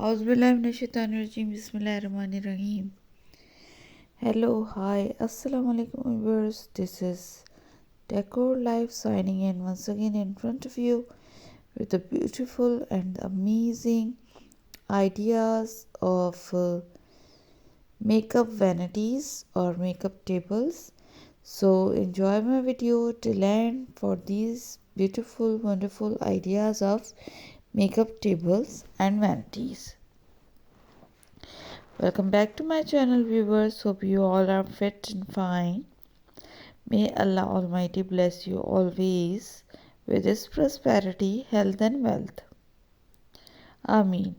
Auzubillahiminash-shaytanir-rajeem. Bismillahir-rahmanir-rahim. Hello, hi, assalamu alaikum viewers. This is Decor Life signing in once again in front of you with the beautiful and amazing ideas of makeup vanities or makeup tables. So enjoy my video till end for these beautiful, wonderful ideas of makeup tables and vanities. Welcome back to my channel, viewers. Hope you all are fit and fine. May Allah Almighty bless you always with His prosperity, health and wealth. Ameen.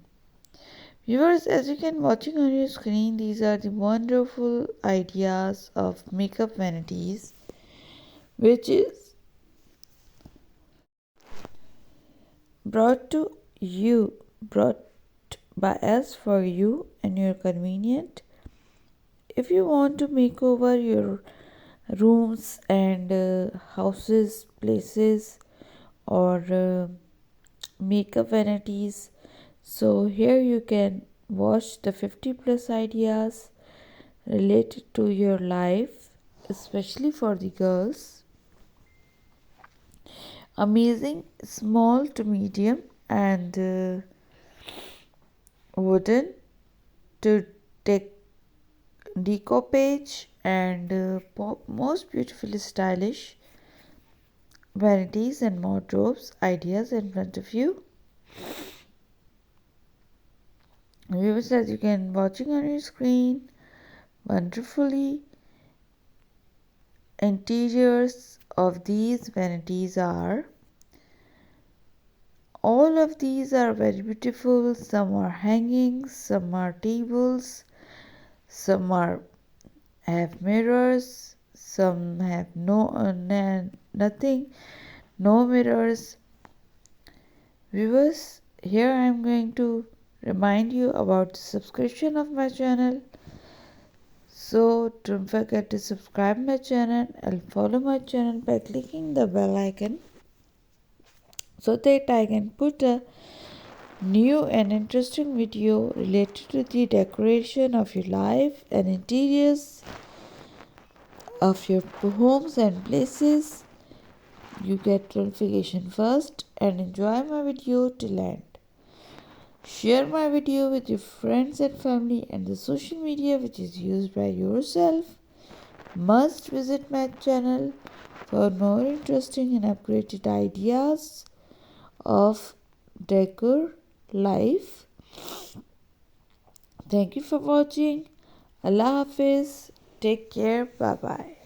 Viewers, as you can watching on your screen, these are the wonderful ideas of makeup vanities, which is brought by us for you and your convenient. If you want to make over your rooms and houses, places, or makeup vanities, so here you can watch the 50 plus ideas related to your life, especially for the girls. Amazing small to medium and wooden to decoupage and most beautifully stylish vanities and wardrobes ideas in front of you. Viewers, as you can watching on your screen, wonderfully interiors of these vanities are. All of these are very beautiful. Some are hanging, some are tables, some are have mirrors, some have nothing, no mirrors. Viewers, here I am going to remind you about the subscription of my channel. So don't forget to subscribe my channel and follow my channel by clicking the bell icon so that I can put a new and interesting video related to the decoration of your life and interiors of your homes and places. You get notification first and enjoy my video till end. Share my video with your friends and family and the social media which is used by yourself. Must visit my channel for more interesting and upgraded ideas of decor life. Thank you for watching. Allah Hafiz. Take care. Bye bye.